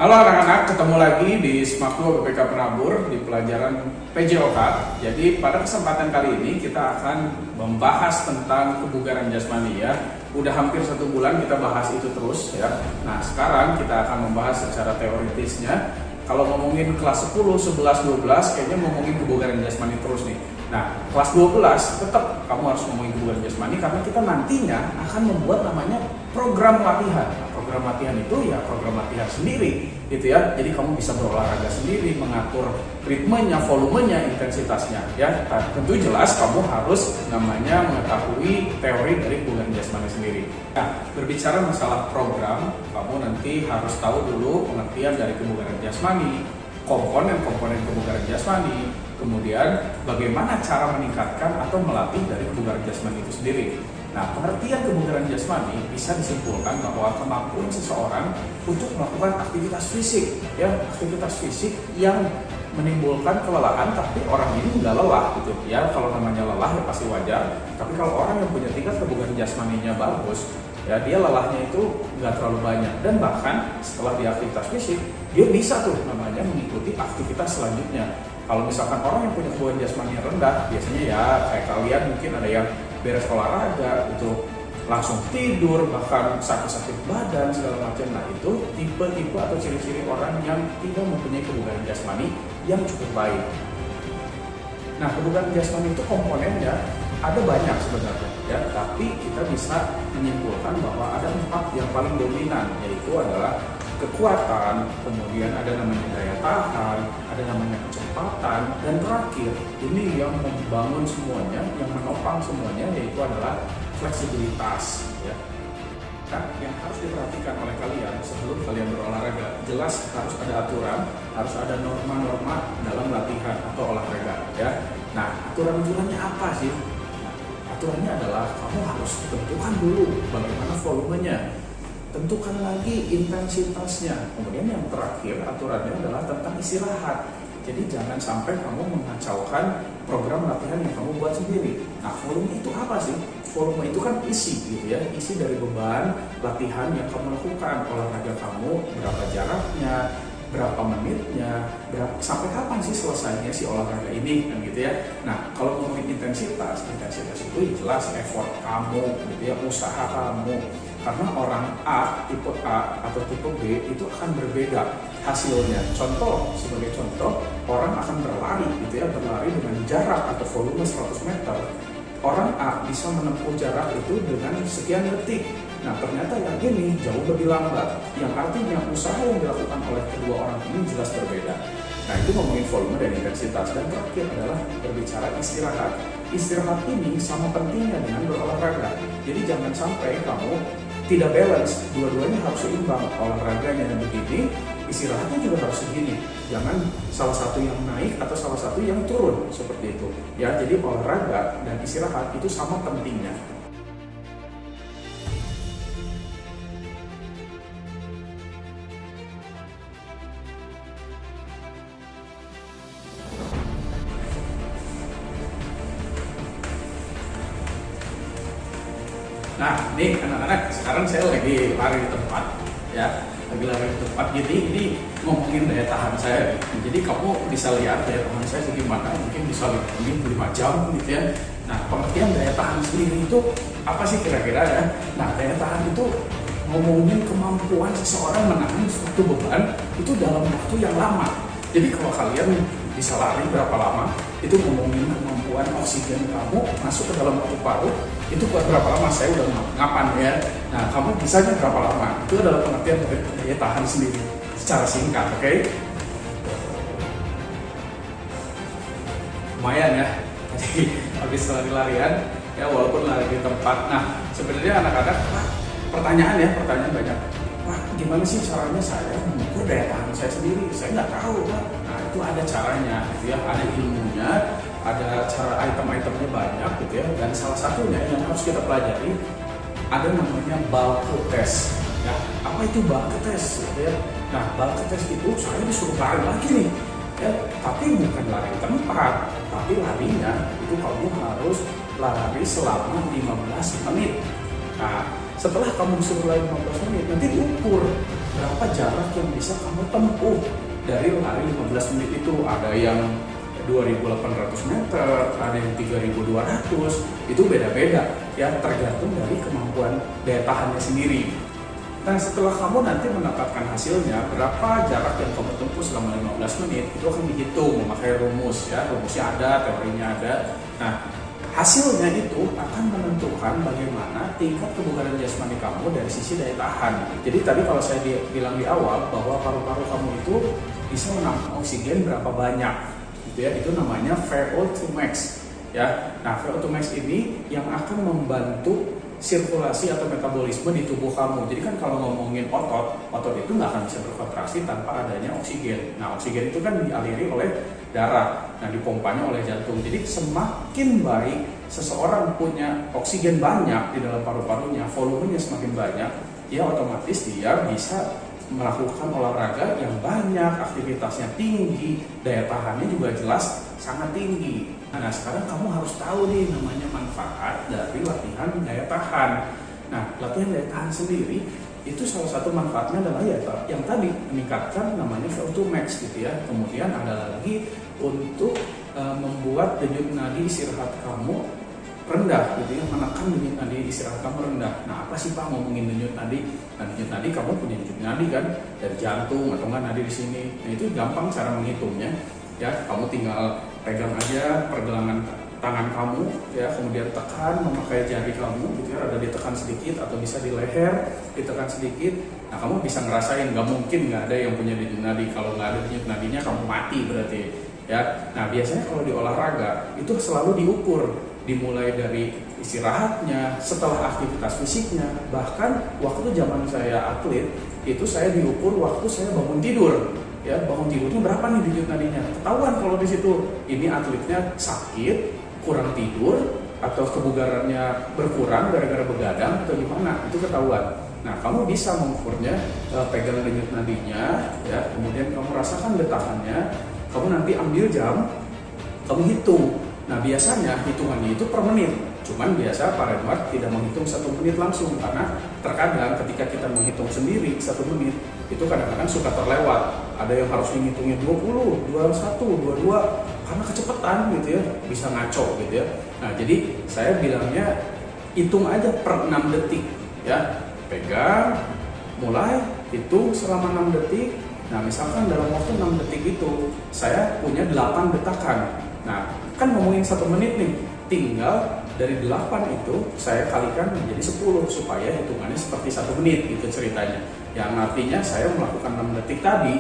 Halo anak-anak, ketemu lagi di SMAKU BPK Penabur di pelajaran PJOK. Jadi pada kesempatan kali ini kita akan membahas tentang kebugaran jasmani ya. Udah hampir 1 bulan kita bahas itu terus ya. Nah sekarang kita akan membahas secara teoritisnya. Kalau ngomongin kelas 10, 11, 12 kayaknya ngomongin kebugaran jasmani terus nih. Nah kelas 12 tetap kamu harus ngomongin kebugaran jasmani karena kita nantinya akan membuat namanya program latihan. Nah, program latihan itu ya program latihan sendiri gitu ya. Jadi kamu bisa berolahraga sendiri, mengatur ritmenya, volumenya, intensitasnya ya. Nah, tentu jelas kamu harus namanya mengetahui teori dari kebugaran jasmani sendiri. Nah, berbicara masalah program, kamu nanti harus tahu dulu pengertian dari kebugaran jasmani, komponen-komponen kebugaran jasmani, kemudian bagaimana cara meningkatkan atau melatih dari kebugaran jasmani itu sendiri. Nah, pengertian kebugaran jasmani bisa disimpulkan bahwa kemampuan seseorang untuk melakukan aktivitas fisik, ya, aktivitas fisik yang menimbulkan kelelahan, tapi orang ini nggak lelah gitu. Ya, kalau namanya lelah ya pasti wajar. Tapi kalau orang yang punya tingkat kebugaran jasmaninya bagus, ya dia lelahnya itu nggak terlalu banyak. Dan bahkan setelah dia aktivitas fisik, dia bisa tuh namanya mengikuti aktivitas selanjutnya. Kalau misalkan orang yang punya kebugaran jasmani rendah, biasanya ya kayak kalian mungkin ada yang beres olahraga itu langsung tidur, bahkan sakit-sakit badan segala macam. Nah itu tipe-tipe atau ciri-ciri orang yang tidak mempunyai kebugaran jasmani yang cukup baik. Nah kebugaran jasmani itu komponennya ada banyak sebenarnya ya, tapi kita bisa menyimpulkan bahwa ada 4 yang paling dominan, yaitu adalah kekuatan, kemudian ada namanya daya tahan, ada namanya kecepatan, dan terakhir ini yang membangun semuanya, yang menopang semuanya, yaitu adalah fleksibilitas ya. Nah, yang harus diperhatikan oleh kalian sebelum kalian berolahraga, jelas harus ada aturan, harus ada norma-norma dalam latihan atau olahraga ya. Nah, aturan-aturannya apa sih? Nah, aturannya adalah kamu harus tentukan dulu bagaimana volumenya, tentukan lagi intensitasnya. Kemudian yang terakhir aturannya adalah tentang istirahat. Jadi jangan sampai kamu mengacaukan program latihan yang kamu buat sendiri. Nah volume itu apa sih? Volume itu kan isi gitu ya, isi dari beban latihan yang kamu lakukan. Olahraga kamu berapa jaraknya, berapa menitnya, sampai kapan sih selesainya si olahraga ini kan gitu ya. Nah kalau ngomongin intensitas itu jelas effort kamu gitu ya, usaha kamu. Karena orang A, tipe A atau tipe B itu akan berbeda hasilnya. Contoh, sebagai contoh, orang akan berlari gitu ya, berlari dengan jarak atau volume 100 meter. Orang A bisa menempuh jarak itu dengan sekian detik. Nah ternyata yang ini jauh lebih lambat, yang artinya usaha yang dilakukan oleh kedua orang ini jelas berbeda. Nah itu ngomongin volume dan intensitas. Dan terakhir adalah berbicara istirahat. Istirahat ini sama pentingnya dengan berolahraga. Jadi jangan sampai kamu tidak balance, dua-duanya harus seimbang. Olahraganya yang begini, istirahatnya juga harus segini. Jangan salah satu yang naik atau salah satu yang turun seperti itu. Ya, jadi olahraga dan istirahat itu sama pentingnya. Nah, nih anak-anak, sekarang saya lagi lari di tempat, ya, lagi lari di tempat. Jadi ini ngomongin daya tahan saya. Jadi kamu bisa lihat daya tahan saya segimana, mungkin bisa lihat ini 5 jam gitu ya. Nah, pengertian daya tahan sendiri itu apa sih kira-kira ya? Nah, daya tahan itu ngomongin kemampuan seseorang menahan suatu beban itu dalam waktu yang lama. Jadi kalau kalian bisa lari berapa lama, itu ngomongin kemampuan oksigen kamu masuk ke dalam paru-paru itu berapa lama. Saya udah ngapan ya. Nah kamu bisanya berapa lama, itu adalah pengertian dari daya tahan sendiri secara singkat. Oke? Lumayan ya. Jadi habis lari-larian ya, walaupun lari di tempat. Nah sebenarnya anak-anak pertanyaan banyak. Wah, gimana sih caranya saya mengukur daya tahan saya sendiri? Saya nggak tahu, Pak. Nah, itu ada caranya, gitu ya. Ada ilmunya, ada cara item-itemnya banyak, gitu ya. Dan salah satunya yang harus kita pelajari ada namanya bulk test. Ya, apa itu bulk test? Gitu ya. Nah, bulk test itu saya disuruh lari lagi nih, ya. Tapi bukan lari tempat, tapi larinya itu kamu harus lari selama 15 menit. Nah, setelah kamu disuruh lari 15 menit, nanti diukur berapa jarak yang bisa kamu tempuh dari lari 15 menit itu. Ada yang 2.800 meter, ada yang 3.200, itu beda-beda ya, tergantung dari kemampuan daya tahannya sendiri. Nah, setelah kamu nanti mendapatkan hasilnya, berapa jarak yang kamu tempuh selama 15 menit, itu akan dihitung memakai rumus ya, rumusnya ada, teorinya ada. Nah, hasilnya itu akan menentukan bagaimana tingkat kebugaran jasmani kamu dari sisi daya tahan. Jadi tadi kalau saya bilang di awal bahwa paru-paru kamu itu bisa menampung oksigen berapa banyak, gitu ya, itu namanya VO2 max ya. Nah, VO2 max ini yang akan membantu sirkulasi atau metabolisme di tubuh kamu. Jadi kan kalau ngomongin otot itu nggak akan bisa berkontraksi tanpa adanya oksigen. Nah, oksigen itu kan dialiri oleh darah, nah dipompanya oleh jantung. Jadi semakin baik seseorang punya oksigen banyak di dalam paru-parunya, volumenya semakin banyak, ya otomatis dia bisa melakukan olahraga yang banyak, aktivitasnya tinggi, daya tahannya juga jelas sangat tinggi. Nah, sekarang kamu harus tahu nih namanya manfaat dari latihan daya tahan. Nah, latihan daya tahan sendiri itu salah satu manfaatnya adalah ya yang tadi meningkatkan namanya VO2 max gitu ya. Kemudian ada lagi untuk membuat denyut nadi istirahat kamu rendah gitu ya, menekan denyut nadi istirahat kamu rendah. Nah, apa sih Pak ngomongin denyut nadi? Nah, denyut nadi kamu punya denyut nadi kan dari jantung atau enggak nadi di sini. Nah, itu gampang cara menghitungnya. Ya, kamu tinggal pegang aja pergelangan tangan kamu ya, kemudian tekan memakai jari kamu gitu ya, ada ditekan sedikit atau bisa di leher ditekan sedikit. Nah, kamu bisa ngerasain, nggak mungkin nggak ada yang punya denyut nadi. Kalau nggak ada denyut nadinya kamu mati berarti ya. Nah, biasanya kalau di olahraga itu selalu diukur, dimulai dari istirahatnya, setelah aktivitas fisiknya, bahkan waktu zaman saya atlet itu saya diukur waktu saya bangun tidur. Ya, bangun tidurnya berapa nih denyut nadinya? Ketahuan kalau di situ ini atletnya sakit, kurang tidur, atau kebugarannya berkurang gara-gara begadang atau gimana, itu ketahuan. Nah, kamu bisa mengukurnya, pegang denyut nadinya, ya, kemudian kamu rasakan detakannya, kamu nanti ambil jam, kamu hitung. Nah, biasanya hitungannya itu per menit. Cuman biasa Pak Redmart tidak menghitung 1 menit langsung, karena terkadang ketika kita menghitung sendiri 1 menit itu kadang-kadang suka terlewat. Ada yang harus menghitungnya 20, 21, 22 karena kecepatan gitu ya, bisa ngaco gitu ya. Nah, jadi saya bilangnya hitung aja per 6 detik ya. Pegang, mulai hitung selama 6 detik. Nah, misalkan dalam waktu 6 detik itu saya punya 8 detakan. Nah, kan ngomongin 1 menit nih, tinggal dari 8 itu saya kalikan menjadi 10 supaya hitungannya seperti 1 menit gitu ceritanya. Yang artinya saya melakukan 6 detik tadi,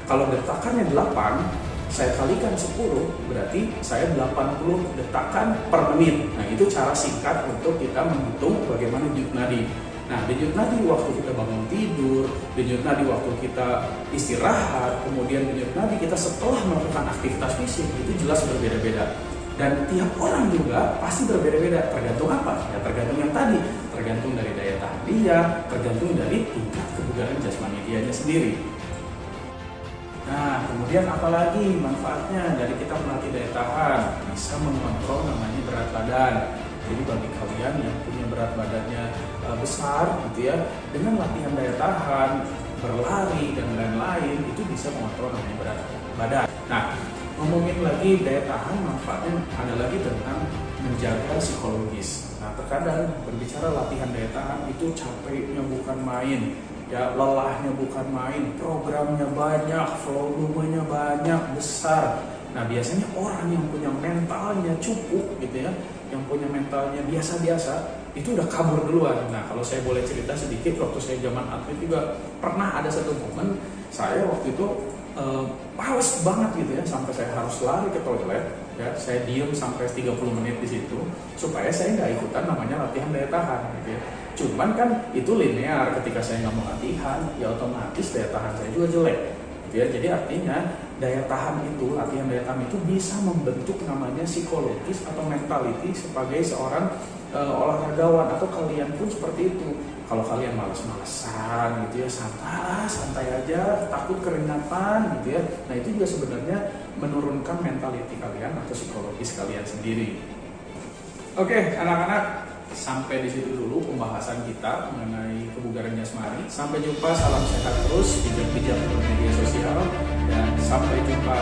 kalau detakannya 8, saya kalikan 10, berarti saya 80 detakan per menit. Nah, itu cara singkat untuk kita menghitung bagaimana denyut nadi. Nah, denyut nadi waktu kita bangun tidur, denyut nadi waktu kita istirahat, kemudian denyut nadi kita setelah melakukan aktivitas fisik, itu jelas berbeda-beda. Dan tiap orang juga pasti berbeda-beda, tergantung apa? Ya tergantung yang tadi, tergantung dari daya tahan dia, tergantung dari tingkat kebugaran jasmani dianya sendiri. Nah, kemudian apalagi manfaatnya dari kita melatih daya tahan? Bisa mengontrol namanya berat badan. Jadi bagi kalian yang punya berat badannya besar gitu ya, dengan latihan daya tahan, berlari dan lain-lain, itu bisa mengontrol namanya berat badan. Nah, ngomongin lagi daya tahan, manfaatnya ada lagi tentang menjaga psikologis. Nah, terkadang berbicara latihan daya tahan itu capeknya bukan main, ya lelahnya bukan main, programnya banyak, volumenya banyak, besar. Nah, biasanya orang yang punya mentalnya cukup gitu ya, yang punya mentalnya biasa-biasa, itu udah kabur duluan. Nah, kalau saya boleh cerita sedikit, waktu saya zaman atlet juga pernah ada satu momen, saya waktu itu males banget gitu ya, sampai saya harus lari ke toilet ya, saya diem sampai 30 menit di situ supaya saya nggak ikutan namanya latihan daya tahan gitu ya. Cuman kan itu linear, ketika saya nggak mau latihan ya otomatis daya tahan saya juga jelek gitu ya. Jadi artinya daya tahan itu, latihan daya tahan itu bisa membentuk namanya psikologis atau mentality sebagai seorang olahragawan, atau kalian pun seperti itu. Kalau kalian malas-malasan gitu ya, santai aja, takut keringatan gitu ya, nah itu juga sebenarnya menurunkan mentality kalian atau psikologis kalian sendiri. Oke, anak-anak, Sampai di situ dulu pembahasan kita mengenai kebugaran jasmani. Sampai jumpa, salam sehat terus, bijak-bijak bermedia sosial, dan sampai jumpa